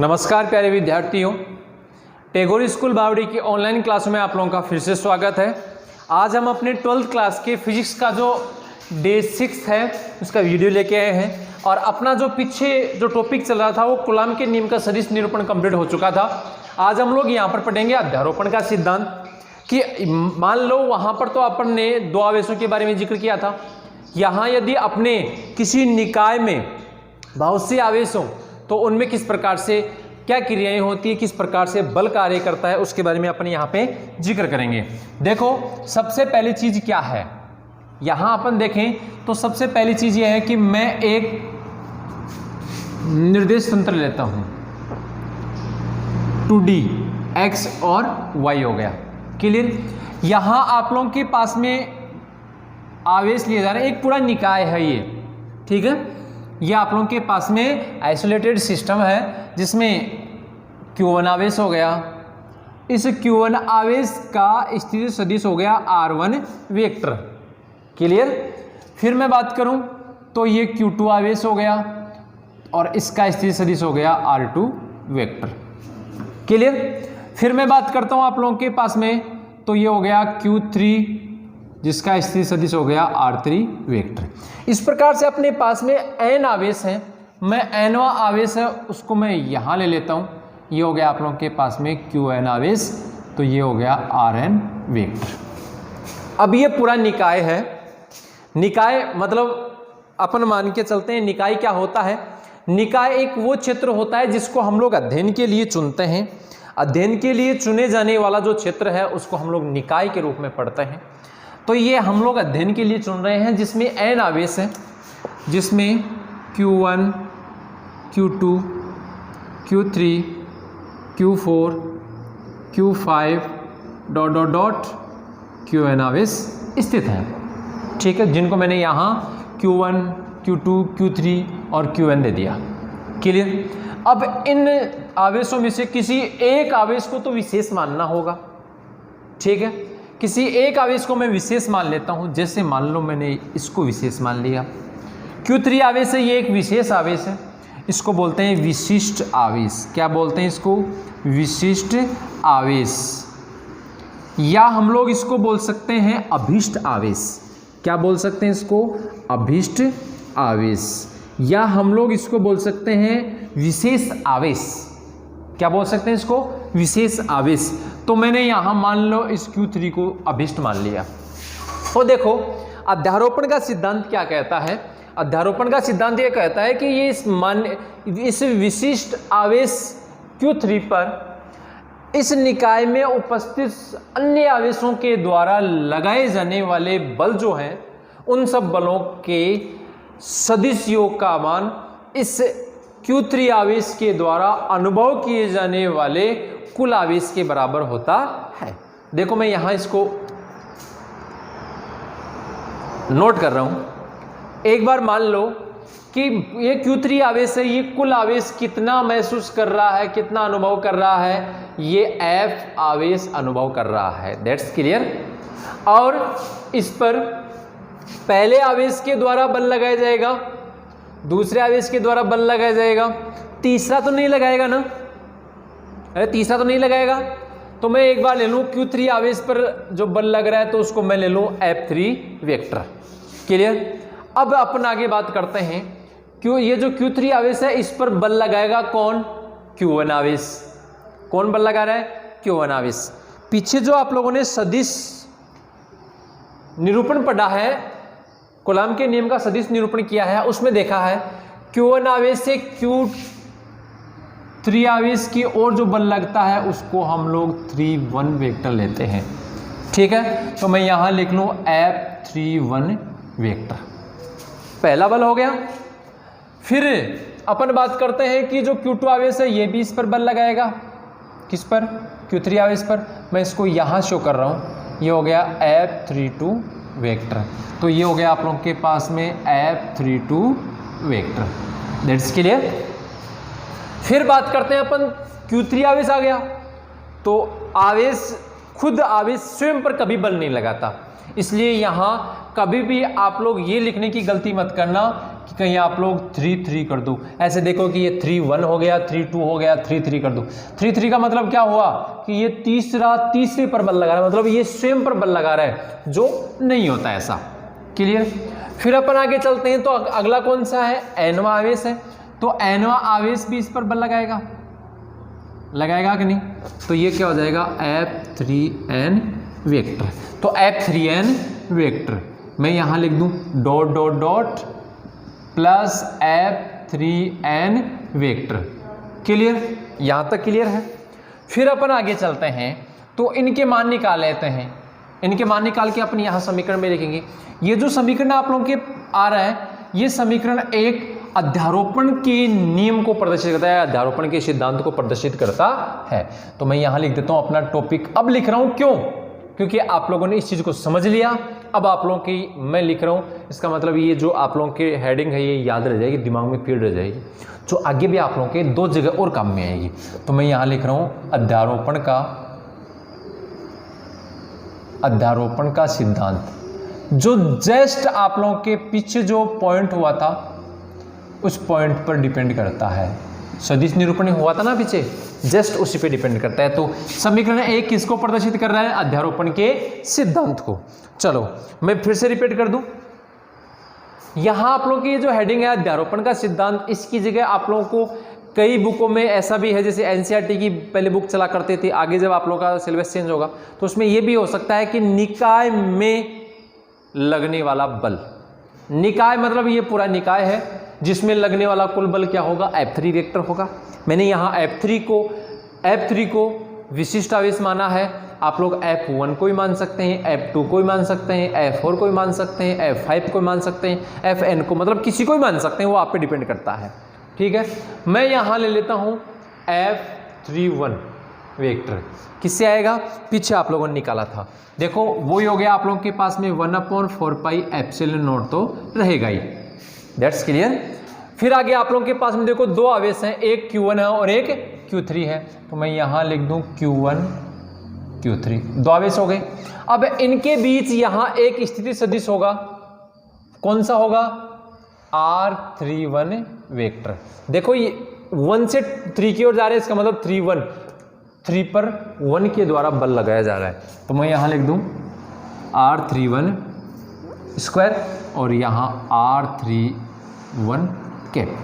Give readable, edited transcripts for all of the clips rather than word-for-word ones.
नमस्कार प्यारे विद्यार्थियों, टैगोर स्कूल बावड़ी की ऑनलाइन क्लास में आप लोगों का फिर से स्वागत है। आज हम अपने 12th क्लास के फिजिक्स का जो डे 6 है उसका वीडियो लेके आए हैं। और अपना जो पीछे जो टॉपिक चल रहा था वो कूलॉम के नियम का सदिश निरूपण कंप्लीट हो चुका था। आज हम लोग यहाँ पर पढ़ेंगे अध्यारोपण का सिद्धांत। कि मान लो वहाँ पर तो अपन ने दो आवेशों के बारे में जिक्र किया था। यहाँ यदि अपने किसी निकाय में बहुत से आवेश हों तो उनमें किस प्रकार से क्या क्रियाएं होती है, किस प्रकार से बल कार्य करता है, उसके बारे में अपन यहाँ पे जिक्र करेंगे। देखो सबसे पहली चीज क्या है, यहाँ अपन देखें तो सबसे पहली चीज यह है कि मैं एक निर्देश तंत्र लेता हूँ 2D x और y हो गया। क्लियर। यहाँ आप लोगों के पास में आवेश लिए जा रहे हैं, एक पूरा निकाय है ये, ठीक है। ये आप लोगों के पास में आइसोलेटेड सिस्टम है जिसमें Q1 आवेश हो गया। इस Q1 आवेश का स्थिति सदिश हो गया R1 वेक्टर। क्लियर। फिर मैं बात करूं तो ये Q2 आवेश हो गया और इसका स्थिति सदिश हो गया R2 वेक्टर। क्लियर। फिर मैं बात करता हूं आप लोगों के पास में तो ये हो गया Q3 जिसका स्थिति सदिश हो गया R3 वेक्टर। इस प्रकार से अपने पास में n आवेश हैं, मैं nवां आवेश है उसको मैं यहाँ ले लेता हूँ। ये हो गया आप लोगों के पास में Qn आवेश, तो ये हो गया Rn वेक्टर। अब ये पूरा निकाय है। निकाय मतलब अपन मान के चलते हैं निकाय क्या होता है। निकाय एक वो क्षेत्र होता है जिसको हम लोग अध्ययन के लिए चुनते हैं। अध्ययन के लिए चुने जाने वाला जो क्षेत्र है उसको हम लोग निकाय के रूप में पढ़ते हैं। तो ये हम लोग अध्ययन के लिए चुन रहे हैं जिसमें n आवेश है, जिसमें Q1, Q2, Q3, Q4, Q5 dot dot dot Qn आवेश स्थित है, ठीक है, जिनको मैंने यहाँ Q1, Q2, Q3 और Qn दे दिया। क्लियर। अब इन आवेशों में से किसी एक आवेश को तो विशेष मानना होगा, ठीक है। किसी एक आवेश को मैं विशेष मान लेता हूं, जैसे मान लो मैंने इसको विशेष मान लिया। Q3 आवेश है, ये एक विशेष आवेश है, इसको बोलते हैं विशिष्ट आवेश। क्या बोलते हैं इसको? विशिष्ट आवेश, या हम लोग इसको बोल सकते हैं अभीष्ट आवेश। क्या बोल सकते हैं इसको? अभीष्ट आवेश, या हम लोग इसको बोल सकते हैं विशेष आवेश। क्या बोल सकते हैं इसको? विशेष आवेश। तो मैंने यहां मान लो इस Q3 को अभीष्ट मान लिया। तो देखो अध्यारोपण का सिद्धांत क्या कहता है। अध्यारोपण का सिद्धांत यह कहता है कि ये इस विशिष्ट आवेश Q3 पर इस निकाय में उपस्थित अन्य आवेशों के द्वारा लगाए जाने वाले बल जो हैं उन सब बलों के सदिश योग का मान इस Q3 आवेश के द्वारा अनुभव किए जाने वाले कुल आवेश के बराबर होता है। देखो मैं यहां इसको नोट कर रहा हूं। एक बार मान लो कि ये Q3 आवेश है, ये कुल आवेश कितना महसूस कर रहा है, कितना अनुभव कर रहा है, ये F आवेश अनुभव कर रहा है। That's clear. और इस पर पहले आवेश के द्वारा बल लगाया जाएगा, दूसरे आवेश के द्वारा बल लगाया जाएगा, तीसरा तो नहीं लगाएगा ना। अरे तीसरा तो नहीं लगाएगा, तो मैं एक बार ले लूँ Q3 आवेश पर जो बल लग रहा है तो उसको मैं ले लूँ F3 वेक्टर। क्लियर। अब अपन आगे बात करते हैं क्यों ये जो Q3 आवेश है इस पर बल लगाएगा कौन? Q1 आवेश। कौन बल लगा रहा है? Q1 आवेश। पीछे जो आप लोगों ने सदिश निरूपण पढ़ा है, कूलॉम के नियम का सदिश निरूपण किया है, उसमें देखा है Q1 आवेश से Q3 आवेश की ओर जो बल लगता है उसको हम लोग 3-1 वेक्टर लेते हैं, ठीक है। तो मैं यहां लिख लूं F3-1 वेक्टर। पहला बल हो गया। फिर अपन बात करते हैं कि जो Q2 आवेश है ये भी इस पर बल लगाएगा। किस पर? Q3 आवेश पर। मैं इसको यहां शो कर रहा हूं, ये हो गया F32 वेक्टर। तो ये हो गया आप लोगों के पास में F32 वेक्टर। That's clear. फिर बात करते हैं अपन Q3 आवेश आ गया, तो आवेश खुद आवेश स्वयं पर कभी बल नहीं लगाता, इसलिए यहाँ कभी भी आप लोग ये लिखने की गलती मत करना कि कहीं आप लोग 3 3 कर दो, ऐसे देखो कि ये 3 1 हो गया, 3 2 हो गया, 3 3 कर दो। 3 3 का मतलब क्या हुआ कि ये तीसरे पर बल लगा रहा है, मतलब ये स्वयं पर बल लगा रहा है, जो नहीं होता ऐसा। क्लियर। फिर अपन आगे चलते हैं, तो अगला कौन सा है, nवां आवेश है, तो nवां आवेश भी इस पर बल लगाएगा कि नहीं, तो ये क्या हो जाएगा, F3n वेक्टर। तो F3n वेक्टर मैं यहां लिख दूं dot dot dot plus F3n vector. Clear, यहां तक क्लियर है। फिर अपन आगे चलते हैं, तो इनके मान निकाल लेते हैं। इनके मान निकाल के अपन यहां समीकरण में लिखेंगे। ये जो समीकरण आप लोगों के आ रहा है, ये समीकरण एक अध्यारोपण के नियम को प्रदर्शित करता है, अध्यारोपण के सिद्धांत को प्रदर्शित करता है। तो मैं यहां लिख देता हूं अपना टॉपिक। अब लिख रहा हूं क्यों, क्योंकि आप लोगों ने इस चीज को समझ लिया। अब आप लोगों की मैं लिख रहा हूं, इसका मतलब ये जो आप लोगों की हेडिंग है ये याद रह जाएगी, दिमाग में फीड रह जाएगी, जो आगे भी आप लोगों के 2 जगह और काम में आएगी। तो मैं यहां लिख रहा हूं अध्यारोपण का सिद्धांत, जो जस्ट आप लोगों के पीछे जो पॉइंट हुआ था उस पॉइंट पर डिपेंड करता है। सदिश निरूपण हुआ था ना पीछे, जस्ट उसी पे डिपेंड करता है। तो समीकरण 1 किसको प्रदर्शित कर रहा है, अध्यारोपण के सिद्धांत को। चलो मैं फिर से रिपीट कर दूं, यहां आप लोगों की ये जो हेडिंग है अध्यारोपण का सिद्धांत, इसकी जगह आप लोगों को कई बुकों में ऐसा भी है, जैसे एनसीईआरटी की पहले बुक चला करती थी, आगे जब आप लोगों का सिलेबस चेंज होगा तो उसमें यह भी हो सकता है कि निकाय में लगने वाला बल। निकाय मतलब ये पूरा निकाय है जिसमें लगने वाला कुल बल क्या होगा, F3 वेक्टर होगा। मैंने यहाँ F3 को विशिष्ट आवेश माना है। आप लोग F1 को भी मान सकते हैं, F2 को भी मान सकते हैं, F4 को भी मान सकते हैं, F5 को भी मान सकते हैं, Fn को, मतलब किसी को भी मान सकते हैं, वो आप पे डिपेंड करता है। ठीक है, मैं यहाँ ले लेता हूँ F31 वेक्टर। किससे आएगा, पीछे आप लोगों ने निकाला था, देखो वही हो गया आप लोगों के पास में 1/4πε0 तो रहेगा ही। That's clear. फिर आगे आप लोगों के पास में देखो 2 आवेश हैं, एक Q1 है और एक Q3 है, तो मैं यहां लिख दूं Q1 Q3, 2 आवेश हो गए। अब इनके बीच यहां एक स्थिति सदिश होगा, कौन सा होगा, R31 वेक्टर। देखो ये 1 से 3 की ओर जा रहे हैं, इसका मतलब 3 पर 1 के द्वारा बल लगाया जा रहा है, तो मैं यहां लिख दूं R31 स्क्वायर और यहां R31 कैप।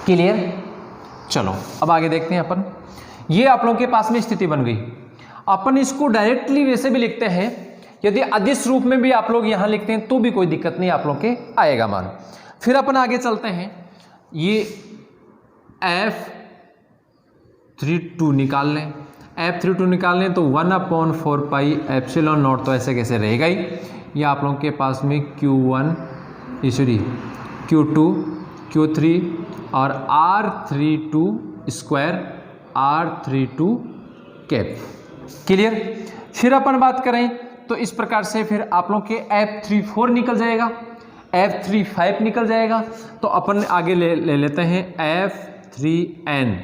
क्लियर। चलो अब आगे देखते हैं अपन। ये आप लोगों के पास में स्थिति बन गई। अपन इसको डायरेक्टली वैसे भी लिखते हैं, यदि अदिश रूप में भी आप लोग यहां लिखते हैं तो भी कोई दिक्कत नहीं, आप लोग के आएगा मान। फिर अपन आगे चलते हैं, ये F32 निकाल लें, F32 निकाल लें तो 1/4πε0 तो ऐसे कैसे रहेगा ही। ये आप लोगों के पास में Q1 Q2 Q3 और R32 square R32 cap. Clear. फिर अपन बात करें तो इस प्रकार से फिर आप लोग के F34 निकल जाएगा, F35 निकल जाएगा, तो अपन आगे ले लेते हैं F3n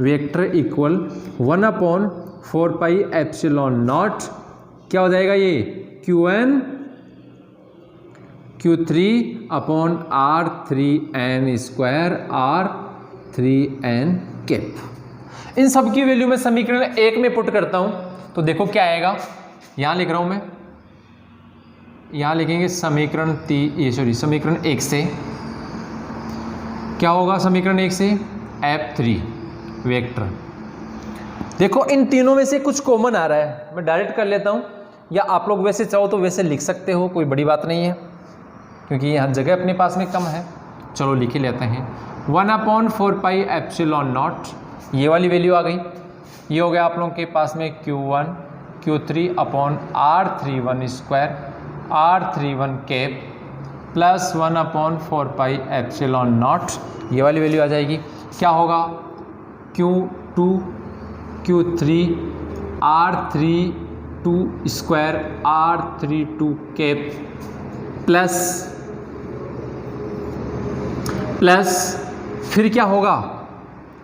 वेक्टर इक्वल 1/4πε0 क्या हो जाएगा, ये Qn Q3/R3n square R3n cap. इन सब की वैल्यू मैं समीकरण 1 में पुट करता हूं तो देखो क्या आएगा। यहां लिख रहा हूं मैं, यहां लिखेंगे समीकरण समीकरण 1 से क्या होगा, समीकरण 1 से F3 वेक्टर। देखो इन तीनों में से कुछ कॉमन आ रहा है, मैं डायरेक्ट कर लेता हूं, या आप लोग वैसे चाहो तो वैसे लिख सकते हो, कोई बड़ी बात नहीं है, क्योंकि यहाँ जगह अपने पास में कम है। चलो लिख ही लेते हैं 1/4πε0, ये वाली वैल्यू आ गई। ये हो गया आप लोगों के पास में Q1 Q3/R31 square R31 cap plus 1/4πε0, ये वाली वैल्यू आ जाएगी। क्या होगा, Q2 Q3/R32 square R32 cap plus फिर क्या होगा,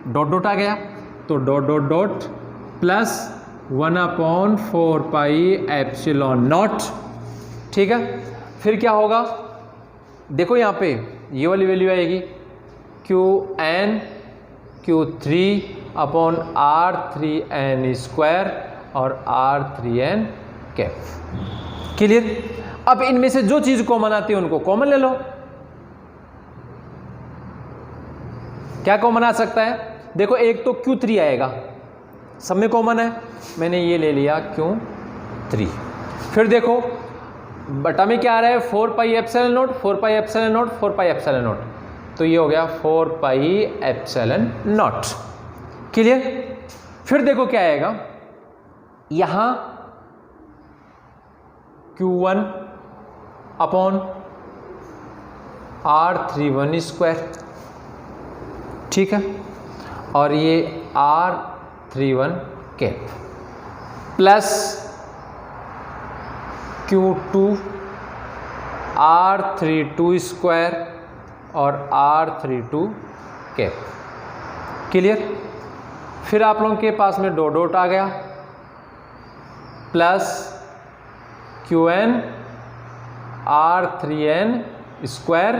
डॉट डॉट आ गया तो डॉट डॉट डॉट प्लस 1/4πε0। ठीक है, फिर क्या होगा, देखो यहाँ पे ये वाली वैल्यू आएगी Q3 अपॉन R3n स्क्वायर और R3n कैप। क्लियर? अब इनमें से जो चीज कॉमन आती है उनको कॉमन ले लो। क्या कॉमन आ सकता है? देखो एक तो Q3 आएगा, सब में कॉमन है, मैंने ये ले लिया Q3। फिर देखो बटा में क्या आ रहा है 4 pi epsilon not 4 pi epsilon not 4 pi epsilon not, तो ये हो गया 4 पाई एप्सिलॉन नॉट। क्लियर? फिर देखो क्या आएगा, यहां Q1 अपॉन R31 स्क्वायर, ठीक है, और ये R31 cap plus Q2 R32 square और R32 कैप। क्लियर? फिर आप लोगों के पास में डॉट डॉट आ गया plus Qn R3n square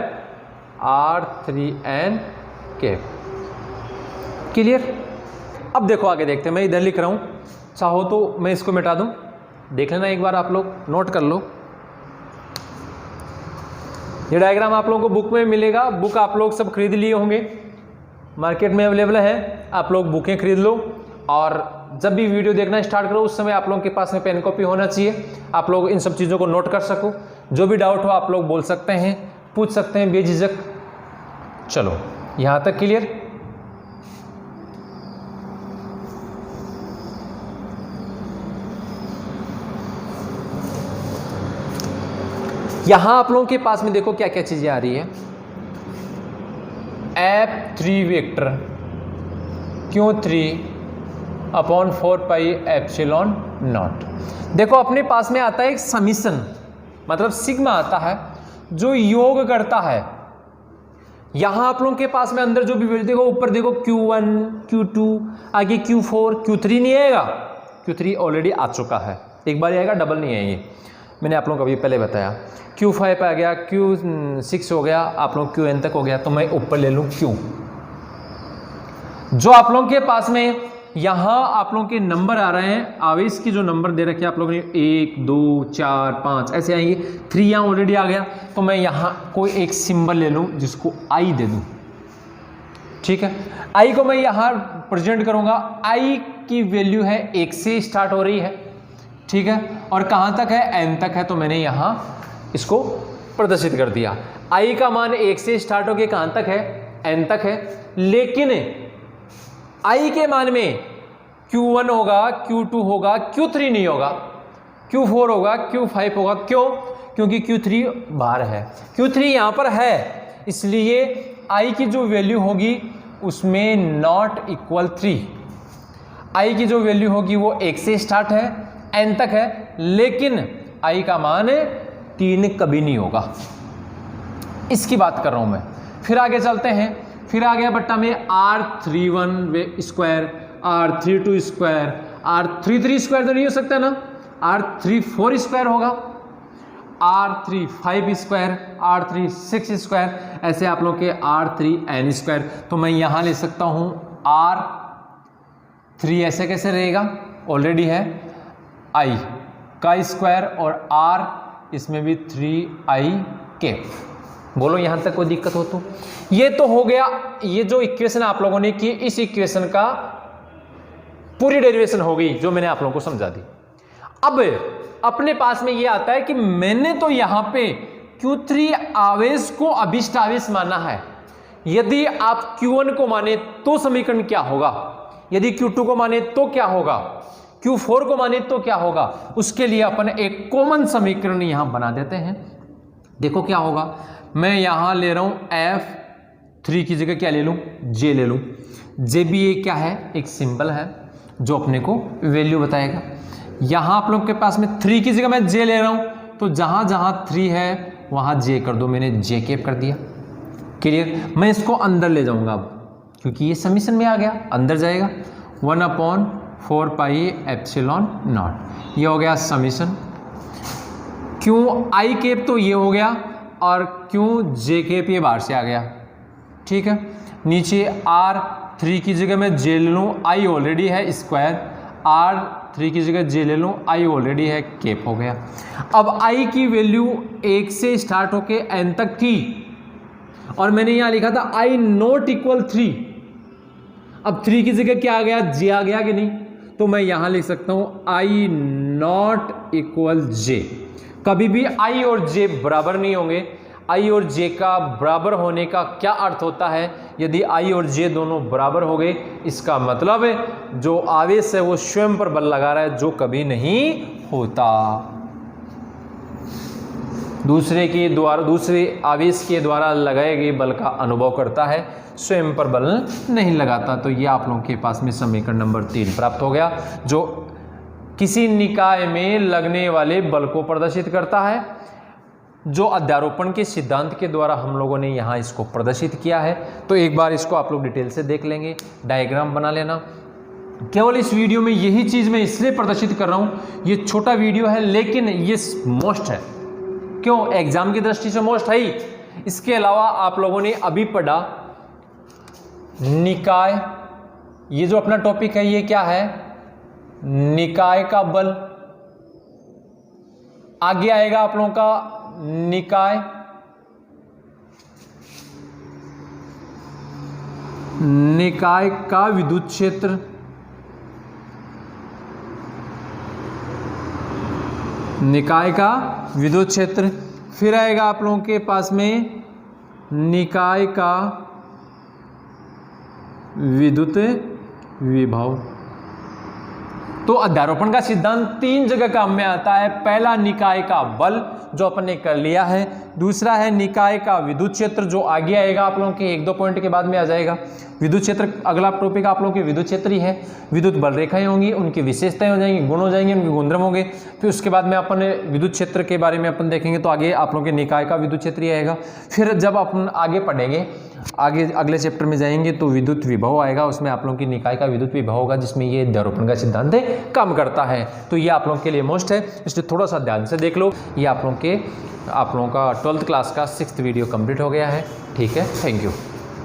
R3n cap. Clear? अब देखो आगे देखते हैं, मैं इधर लिख रहा हूं, चाहो तो मैं इसको मिटा दूं, देख लेना एक बार, आप लोग नोट कर लो। ये डायग्राम आप लोगों को बुक में मिलेगा, बुक आप लोग सब खरीद लिए होंगे, मार्केट में अवेलेबल है, आप लोग बुकें खरीद लो। और जब भी वीडियो देखना स्टार्ट करो उस समय आप लोगों के पास में पेन कॉपी होना चाहिए, आप लोग इन सब चीज़ों को नोट कर सको। जो भी डाउट हो आप लोग बोल सकते हैं, पूछ सकते हैं बेझिझक। चलो यहाँ तक क्लियर? यहां आप लोगों के पास में देखो क्या क्या चीजें आ रही है। F3 vector Q3 upon 4 pi epsilon not. देखो अपने पास में आता है एक समीशन, मतलब सिग्मा आता है जो योग करता है। यहां आप लोगों के पास में अंदर जो भी वैल्यू देखो, ऊपर देखो Q1 Q2 आगे Q4 Q3 नहीं आएगा, Q3 ऑलरेडी आ चुका है, एक बार आएगा, डबल नहीं आएंगे, मैंने आप लोगों को अभी पहले बताया। Q5 आ गया, Q6 हो गया, आप लोग Qn तक हो गया, तो मैं ऊपर ले लूं Q। जो आप लोगों के पास में यहां आप लोगों के नंबर आ रहे हैं, आवेश की जो नंबर दे रखे हैं आप लोगों ने 1 2 4 5 ऐसे आएंगे, 3 यहां ऑलरेडी आ गया, तो मैं यहां कोई एक सिंबल ले लूं जिसको I दे दूं। ठीक है, I को मैं यहां प्रेजेंट करूंगा, I की वैल्यू है 1 से स्टार्ट हो रही है, ठीक है, और कहां तक है, n तक है, तो मैंने यहां इसको प्रदर्शित कर दिया। I का मान 1 से स्टार्ट होकर कहां तक है, n तक है, लेकिन I के मान में Q1 होगा, Q2 होगा, Q3 नहीं होगा, Q4 होगा, Q5 होगा। क्यों? क्योंकि Q3 बाहर है, Q3 यहां पर है, इसलिए I की जो वैल्यू होगी उसमें नॉट इक्वल 3। I की जो वैल्यू होगी वो 1 से स्टार्ट है, n तक है, लेकिन I का मान 3 कभी नहीं होगा, इसकी बात कर रहा हूं मैं। फिर आगे चलते हैं, फिर आ गया बट्टा में R31 square, R32 square, R33 square तो नहीं हो सकता ना, R34 स्क्वायर होगा, R35 स्क्वायर, R36 स्क्वायर, ऐसे आप लोग के R3n स्क्वायर। तो मैं यहां ले सकता हूं R3, ऐसे कैसे रहेगा, ऑलरेडी है I का स्क्वायर, और R इसमें भी 3I कैप। बोलो यहां तक कोई दिक्कत हो तो? ये तो हो गया, ये जो इक्वेशन आप लोगों ने की, इस इक्वेशन का पूरी डेरिवेशन हो गई जो मैंने आप लोगों को समझा दी। अब अपने पास में ये आता है कि मैंने तो यहां पे Q3 आवेश को अभिष्ट आवेश माना है। यदि आप Q1 को माने तो समीकरण क्या होगा, यदि Q2 को माने तो क्या होगा, Q4 को माने तो क्या होगा, उसके लिए अपन एक कॉमन समीकरण यहां बना देते हैं। देखो क्या होगा, मैं यहां ले रहा हूं F3 की जगह क्या ले लूं, J ले लूं। J भी ये क्या है, एक सिंबल है जो अपने को वैल्यू बताएगा। यहां आप लोग के पास में 3 की जगह मैं J ले रहा हूं, तो जहां जहां 3 है वहां J कर दो, मैंने J कैप कर दिया। क्लियर? मैं इसको अंदर ले जाऊंगा अब, क्योंकि ये समीशन में आ गया, अंदर जाएगा। 1/4 पाई एप्सिलॉन नॉट, ये हो गया समीशन। क्यों I कैप तो ये हो गया, और क्यों जे के पे बाहर से आ गया, ठीक है। नीचे R3 की जगह मैं जे ले लूँ, आई ऑलरेडी है स्क्वायर, R3 की जगह जे ले लूँ, आई ऑलरेडी है केप हो गया। अब आई की वैल्यू 1 से स्टार्ट होके n तक थी और मैंने यहाँ लिखा था आई नॉट इक्वल 3। अब 3 की जगह क्या आ गया, जे आ गया कि नहीं, तो मैं यहाँ लिख सकता हूँ आई नॉट इक्वल जे। कभी भी आई और जे बराबर नहीं होंगे। आई और जे का बराबर होने का क्या अर्थ होता है, यदि आई और जे दोनों बराबर हो गए इसका मतलब है जो आवेश है वो स्वयं पर बल लगा रहा है, जो कभी नहीं होता, दूसरे आवेश के द्वारा लगाए गए बल का अनुभव करता है, स्वयं पर बल नहीं लगाता। तो ये आप लोगों के पास में समीकरण नंबर 3 प्राप्त हो गया, जो किसी निकाय में लगने वाले बल को प्रदर्शित करता है, जो अध्यारोपण के सिद्धांत के द्वारा हम लोगों ने यहाँ इसको प्रदर्शित किया है। तो एक बार इसको आप लोग डिटेल से देख लेंगे, डायग्राम बना लेना। केवल इस वीडियो में यही चीज़ मैं इसलिए प्रदर्शित कर रहा हूँ, ये छोटा वीडियो है लेकिन ये मोस्ट है। क्यों? एग्जाम की दृष्टि से मोस्ट है ही। इसके अलावा आप लोगों ने अभी पढ़ा निकाय, ये जो अपना टॉपिक है ये क्या है, निकाय का बल। आगे आएगा आप लोगों का निकाय, निकाय का विद्युत क्षेत्र, निकाय का विद्युत क्षेत्र। फिर आएगा आप लोगों के पास में निकाय का विद्युत विभव। तो अध्यारोपण का सिद्धांत 3 जगह काम में आता है। पहला निकाय का बल जो अपन ने कर लिया है, दूसरा है निकाय का विद्युत क्षेत्र जो आगे आएगा आप लोगों के 1-2 पॉइंट के बाद में आ जाएगा। विद्युत क्षेत्र अगला टॉपिक आप लोगों के विद्युत क्षेत्र ही है। विद्युत बल रेखाएं होंगी, उनकी विशेषताएं हो जाएंगी, गुण हो जाएंगे, उनके गुणधर्म होंगे। फिर उसके बाद में अपन विद्युत क्षेत्र के बारे में अपन देखेंगे, तो आगे आप लोगों के निकाय का विद्युत क्षेत्र ही आएगा। फिर जब अपन आगे पढ़ेंगे, आगे अगले चैप्टर में जाएंगे तो विद्युत विभव आएगा, उसमें आप लोगों की निकाय का विद्युत विभव होगा, जिसमें ये अध्यारोपण का सिद्धांत काम करता है। तो ये आप लोगों के लिए मोस्ट है, इसलिए थोड़ा सा ध्यान से देख लो। ये आप लोगों का 12th क्लास का 6th वीडियो कंप्लीट हो गया है। ठीक है, थैंक यू।